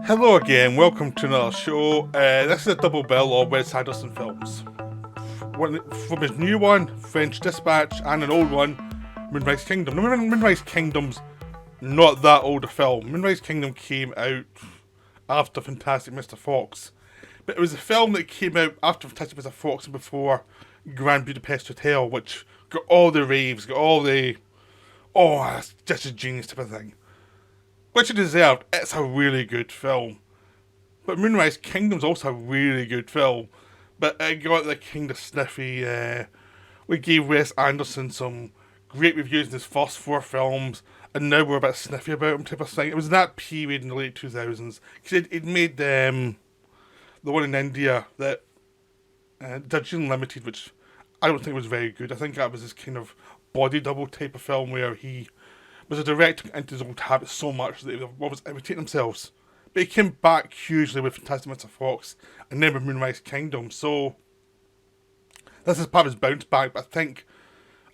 Hello again, welcome to another show. This is a double bill of Wes Anderson films. From his new one, French Dispatch, and an old one, Moonrise Kingdom. Now, Moonrise Kingdom's not that old a film. Moonrise Kingdom came out after Fantastic Mr. Fox. But it was a film that came out after Fantastic Mr. Fox and before Grand Budapest Hotel, which got all the raves, got all the, oh, that's just a genius type of thing. Which it deserved. It's a really good film. But Moonrise Kingdom's also a really good film. But it got the kind of sniffy. We gave Wes Anderson some great reviews in his first four films, and now we're a bit sniffy about him type of thing. It was in that period in the late 2000s. Because it made the one in India, that Darjeeling Limited, which I don't think was very good. I think that was this kind of body double type of film where he was a director into his old habits so much that they were always imitating themselves. But he came back hugely with Fantastic Mr. Fox and then with Moonrise Kingdom. So this is part of his bounce back. But I think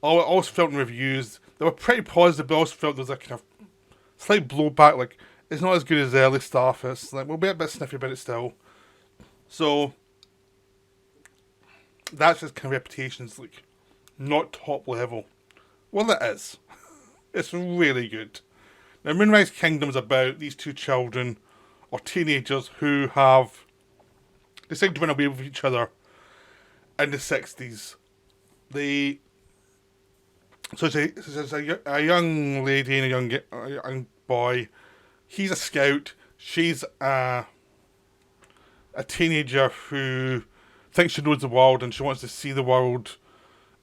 I always felt in reviews they were pretty positive, but I also felt there was a kind of slight blowback. Like, it's not as good as the early stuff. It's like, we'll be a bit sniffy about it still. So that's his kind of reputation. It's like not top level. Well, it is. It's really good. Now, Moonrise Kingdom is about these two children, or teenagers, who have decided to run away with each other in the 60s. So it's a young lady and a young boy. He's a scout. She's a teenager who thinks she knows the world and she wants to see the world.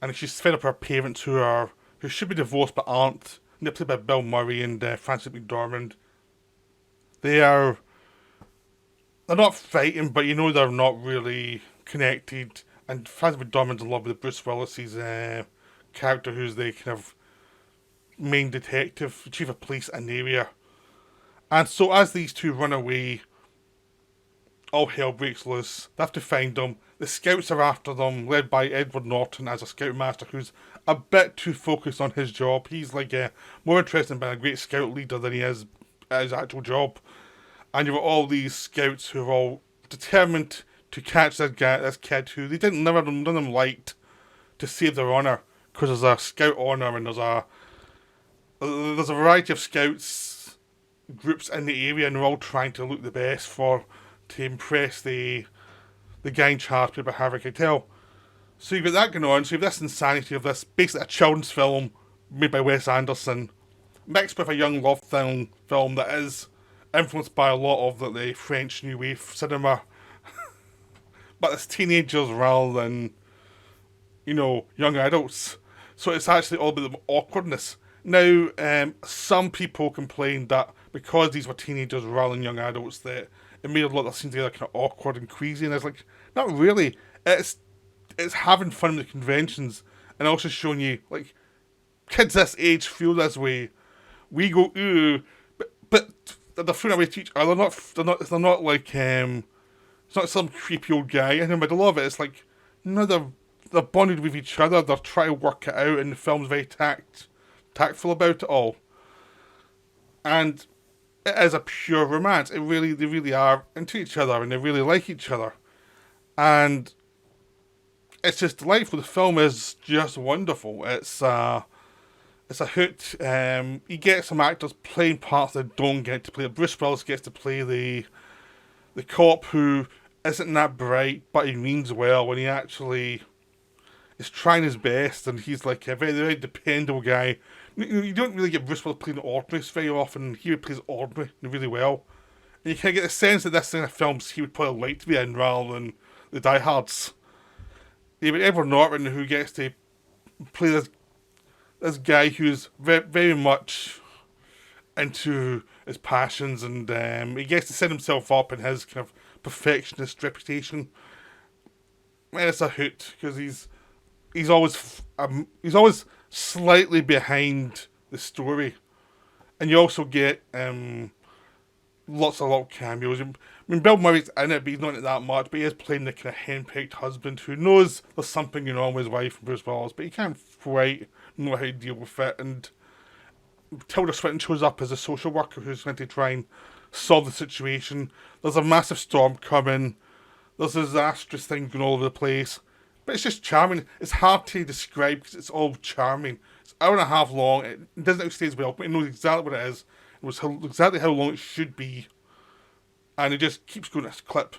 And she's fed up her parents who should be divorced but aren't. And they're played by Bill Murray and Frances McDormand. They're not fighting, but you know they're not really connected. And Frances McDormand's in love with Bruce Willis's character, who's the kind of main detective, chief of police in the area. And so as these two run away, all hell breaks loose. They have to find them. The scouts are after them, led by Edward Norton as a scoutmaster who's a bit too focused on his job. He's like more interested in being a great scout leader than he is at his actual job. And you've got all these scouts who are all determined to catch this kid who they none of them liked, to save their honour. Because there's a scout honour and there's a variety of scouts groups in the area, and they're all trying to look the best to impress the guy in charge, played by Harvey Keitel. So you've got that going on. So you've this insanity of this, basically a children's film made by Wes Anderson, mixed with a young love film that is influenced by a lot of the French New Wave cinema. But it's teenagers rather than, young adults. So it's actually all about the awkwardness. Now, some people complained that because these were teenagers rather than young adults, that it made a lot of scenes together kind of awkward and queasy. And I was like, not really. It's having fun with the conventions and also showing you, like, kids this age feel this way. We go, ooh, but they're throwing away to each other. They're not like, it's not some creepy old guy in the middle of it. It's like, no, they're bonded with each other. They're trying to work it out, and the film's very tactful about it all. And it is a pure romance. They really are into each other, and they really like each other. And it's just delightful. The film is just wonderful. It's a hoot. You get some actors playing parts that don't get to play. Bruce Willis gets to play the cop who isn't that bright, but he means well when he actually is trying his best, and he's like a very, very dependable guy. You don't really get Bruce Willis playing ordinaries very often. He plays ordinary really well. And you kind of get the sense that this kind of films he would probably like to be in rather than the diehards. Yeah, but Edward Norton, who gets to play this guy who's very, very much into his passions, and he gets to set himself up in his kind of perfectionist reputation. And it's a hoot because he's always slightly behind the story, and you also get lots of little cameos. I mean, Bill Murray's in it, but he's not in it that much. But he is playing the kind of henpecked husband who knows there's something going on with his wife and Bruce Willis, but he can't quite know how to deal with it. And Tilda Swinton shows up as a social worker who's going to try and solve the situation. There's a massive storm coming. There's a disastrous thing going all over the place. But it's just charming. It's hard to describe because it's all charming. It's an hour and a half long. It doesn't outstay as well, but it knows exactly what it is. It was exactly how long it should be. And it just keeps going at this clip.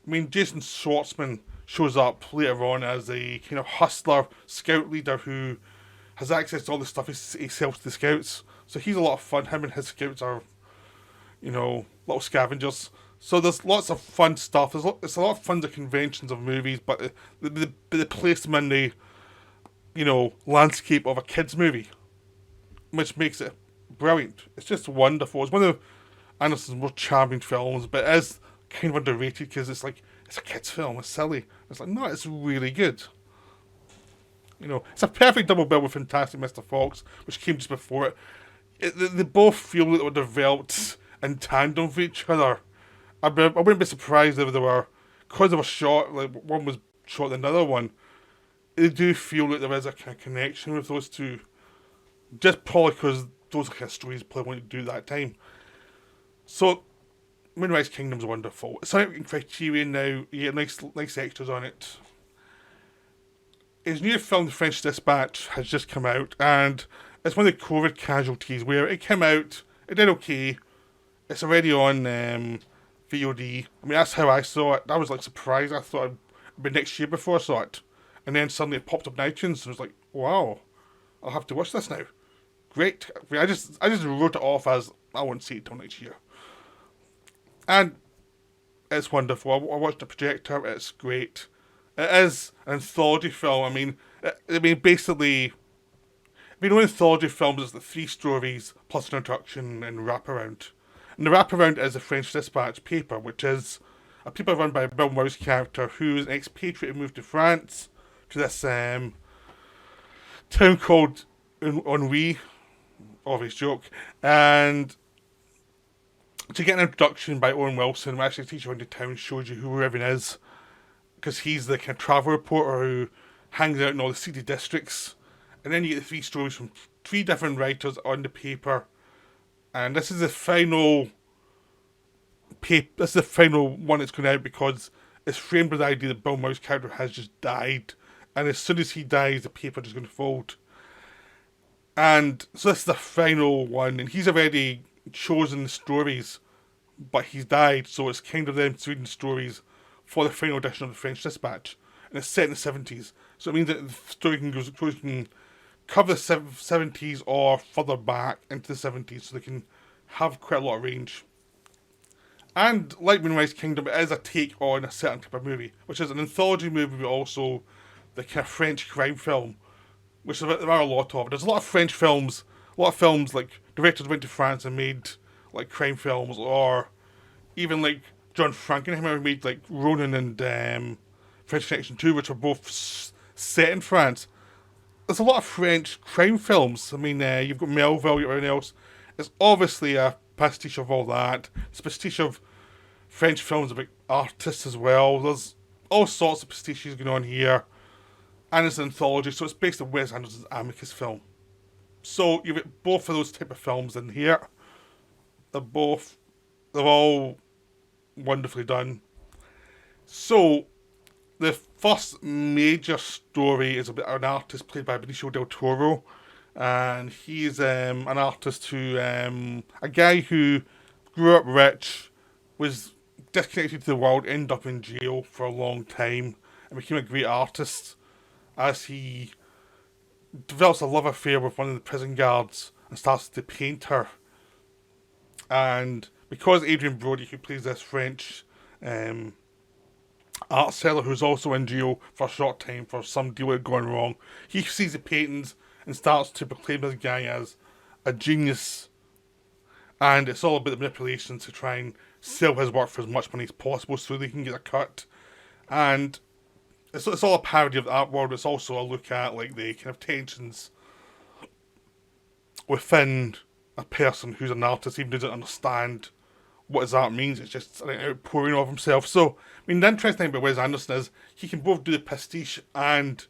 I mean, Jason Schwartzman shows up later on as a kind of hustler, scout leader who has access to all the stuff he sells to the scouts. So he's a lot of fun. Him and his scouts are, little scavengers. So there's lots of fun stuff. It's a lot of fun, the conventions of movies, but they place them in the, landscape of a kid's movie, which makes it brilliant. It's just wonderful. It's one of Anderson's more charming films, but it is kind of underrated because it's a kid's film. It's silly. It's like, no, it's really good. It's a perfect double bill with Fantastic Mr. Fox, which came just before it. They both feel that they were developed in tandem for each other. I wouldn't be surprised if they were, because they were short, like one was shorter than the other one. They do feel that there is a kind of connection with those two. Just probably because those kind of stories probably wanted to do that time. So, Moonrise Kingdom's wonderful. It's out in Criterion now. You get nice extras on it. His new film, The French Dispatch, has just come out, and it's one of the COVID casualties where it came out, it did okay. It's already on VOD. I mean, that's how I saw it. I was surprised. I thought it'd be next year before I saw it. And then suddenly it popped up on iTunes, and I was like, wow, I'll have to watch this now. Great. I just wrote it off as, I won't see it till next year. And it's wonderful. I watched the projector. It's great. It is an anthology film. Basically, one anthology films is the 3 stories plus an introduction and wraparound. And the wraparound is a French Dispatch paper, which is a paper run by a Bill Murray's character who is an expatriate who moved to France to this town called Ennui, obvious joke, and to get an introduction by Owen Wilson, who actually takes you around the town, shows you who everyone is, because he's the kind of travel reporter who hangs out in all the city districts. And then you get the 3 stories from 3 different writers on the paper. And this is the final one that's going out because it's framed with the idea that Bill Murray's character has just died. And as soon as he dies, the paper is going to fold. And so this is the final one. And he's already chosen the stories, but he's died. So it's kind of them reading the stories for the final edition of the French Dispatch. And it's set in the 70s. So it means that the story can cover the 70s or further back into the 70s, so they can have quite a lot of range. And like Moonrise Kingdom, it is a take on a certain type of movie, which is an anthology movie, but also the kind of French crime film, which there are a lot of. There's a lot of French films, like directors went to France and made like crime films, or even like John Frankenheimer made like Ronin and French Connection 2, which are both set in France. There's a lot of French crime films. I mean, you've got Melville, everything else. It's obviously a pastiche of all that. It's a pastiche of French films about artists as well. There's all sorts of pastiches going on here. And it's an anthology, so it's based on Wes Anderson's Amicus film. So you've got both of those type of films in here. They're all wonderfully done. So, the first major story is about an artist played by Benicio del Toro, and he's an artist who, a guy who grew up rich, was disconnected to the world, ended up in jail for a long time, and became a great artist as he develops a love affair with one of the prison guards and starts to paint her. And because Adrian Brody, who plays this French art seller who's also in jail for a short time for some deal going wrong, he sees the paintings and starts to proclaim this guy as a genius. And it's all about the manipulation to try and sell his work for as much money as possible so they can get a cut. And it's all a parody of the art world. It's also a look at like the kind of tensions within a person who's an artist, even doesn't understand what his art means. It's just an outpouring of himself. So, I mean, the interesting thing about Wes Anderson is he can both do the pastiche and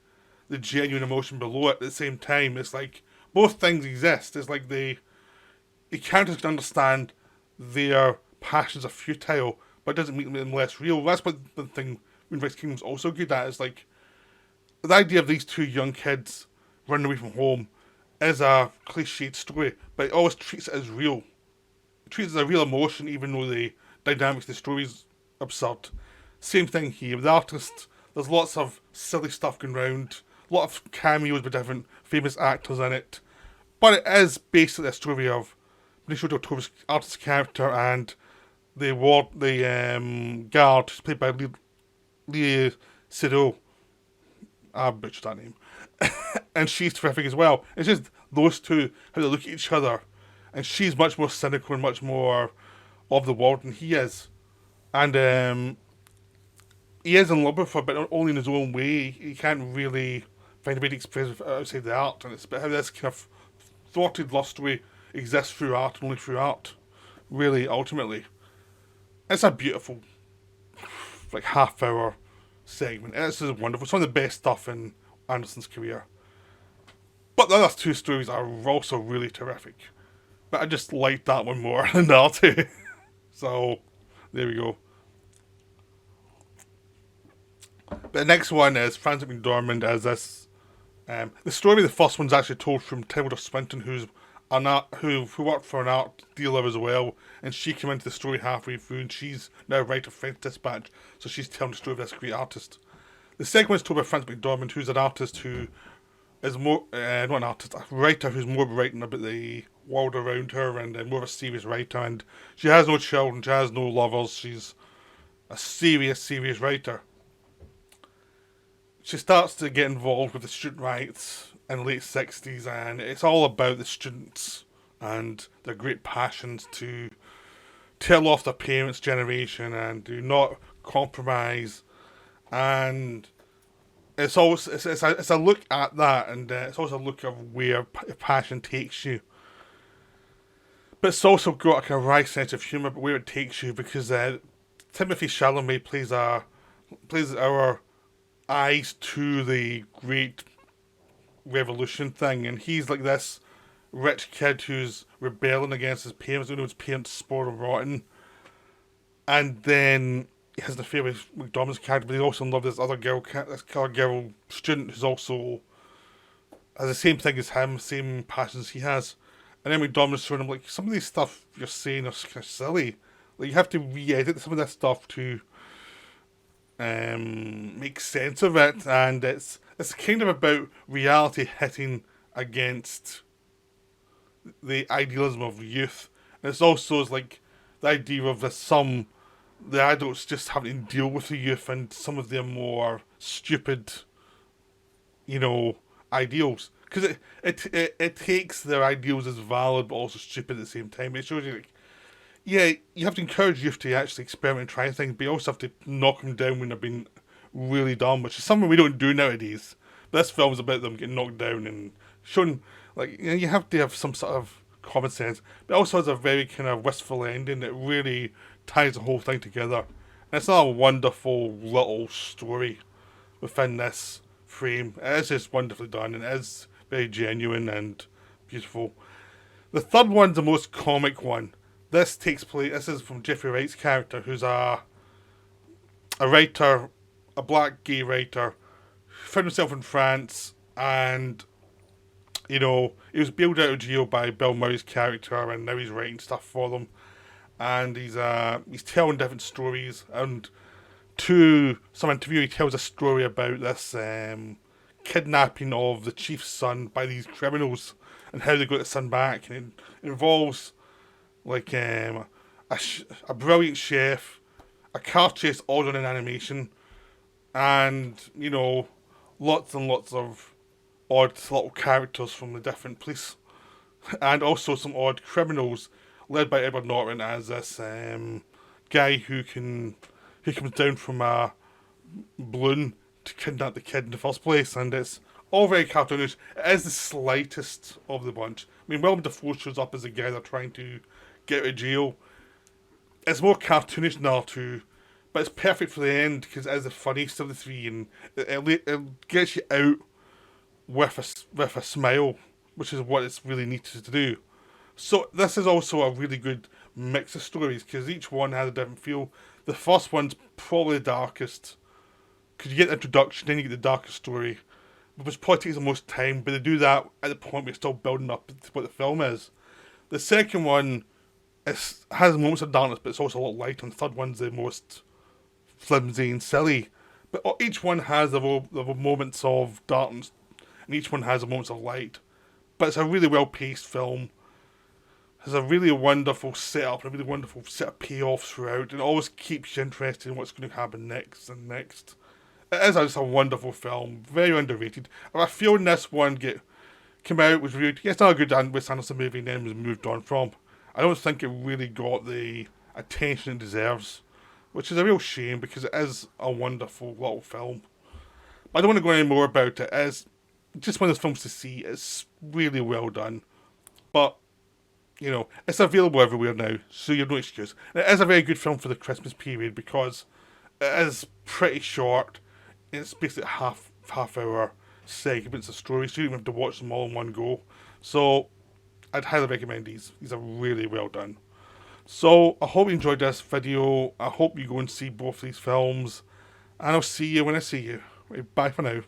the genuine emotion below it at the same time. It's like both things exist. It's like the characters can understand their passions are futile, but it doesn't make them less real. That's what the thing Moonrise Kingdom's also good at, is like, the idea of these two young kids running away from home is a cliched story, but it always treats it as real. It treats it as a real emotion, even though the dynamics of the story is absurd. Same thing here. With the artist, there's lots of silly stuff going round, a lot of cameos with different famous actors in it, but it is basically a story of Benicio del Toro's artist's character and the guard, played by Leah Seydoux. I butchered that name. And she's terrific as well. It's just those two, how they look at each other. And she's much more cynical and much more of the world than he is. And he is in love with her, but only in his own way. He can't really find a way to express it outside the art. And it's about how this kind of thwarted love story exists through art, and only through art. Really, ultimately. It's a beautiful, like, half-hour segment. This is wonderful. It's one of the best stuff in Anderson's career. But the other two stories are also really terrific. But I just liked that one more than the other two. So, there we go. The next one is Frances McDormand as this. The story of the first one's actually told from Tilda Swinton, who worked for an art dealer as well, and she came into the story halfway through, and she's now a writer for French Dispatch, so she's telling the story of this great artist. The second one is told by Frances McDormand, who's an artist who is more, not an artist, a writer who's more writing about the world around her, and more of a serious writer, and she has no children, she has no lovers, she's a serious writer. She starts to get involved with the student rights in the late 60s, and it's all about the students and their great passions to tell off their parents' generation and do not compromise. And it's also it's a look at that, and it's also a look of where passion takes you. But it's also got a kind of wry sense of humour, but where it takes you, because Timothy Chalamet plays our eyes to the Great Revolution thing, and he's like this rich kid who's rebelling against his parents, even though his parents spoiled him rotten. And then he has an affair with McDormand's character, but he's also in love with this other girl student who's also has the same thing as him, same passions he has. And then McDormand's showing him, like, some of these stuff you're saying are kind of silly. Like, you have to re-edit some of this stuff to make sense of it, and it's kind of about reality hitting against the idealism of youth. And it's also like the idea of the adults just having to deal with the youth and some of their more stupid, ideals. Because it takes their ideals as valid but also stupid at the same time. It shows you, like, yeah, you have to encourage youth to actually experiment and try things, but you also have to knock them down when they're being really dumb, which is something we don't do nowadays. But this film's about them getting knocked down and shown, like, you have to have some sort of common sense, but it also has a very kind of wistful ending that really ties the whole thing together. And it's not a wonderful little story within this frame. It is just wonderfully done, and it is very genuine and beautiful. The third one's the most comic one. This is from Jeffrey Wright's character, who's a writer, a black gay writer, found himself in France, and, he was bailed out of jail by Bill Murray's character, and now he's writing stuff for them. And he's telling different stories, and to some interview he tells a story about this kidnapping of the chief's son by these criminals, and how they got the son back, and it involves, like, a brilliant chef, a car chase all done in animation, and, lots and lots of odd little characters from the different police, and also some odd criminals, led by Edward Norton as this guy who comes down from a balloon to kidnap the kid in the first place, and it's all very cartoonish. It is the slightest of the bunch. I mean, Willem Dafoe shows up as a guy they're trying to get out of jail. It's more cartoonish than the other two, but it's perfect for the end because it is the funniest of the three, and it gets you out with a smile, which is what it's really needed to do. So this is also a really good mix of stories, because each one has a different feel. The first one's probably the darkest, because you get the introduction, then you get the darkest story, which probably takes the most time, but they do that at the point where you're still building up to what the film is. The second one has moments of darkness, but it's also a lot lighter, and the third one's the most flimsy and silly. But each one has the moments of darkness, and each one has the moments of light. But it's a really well paced film. Has a really wonderful setup and a really wonderful set of payoffs throughout, and it always keeps you interested in what's going to happen next and next. It is just a wonderful film, very underrated. I feel this one came out, was reviewed. Yeah, it's not a good Wes Anderson movie, and then was moved on from. I don't think it really got the attention it deserves, which is a real shame because it is a wonderful little film. But I don't want to go any more about it. It's just one of those films to see. It's really well done. But, you know, it's available everywhere now, so you have no excuse. And it is a very good film for the Christmas period because it is pretty short. It's basically half hour segments of stories, so you don't have to watch them all in one go. So I'd highly recommend these. These are really well done. So I hope you enjoyed this video. I hope you go and see both these films. And I'll see you when I see you. Bye for now.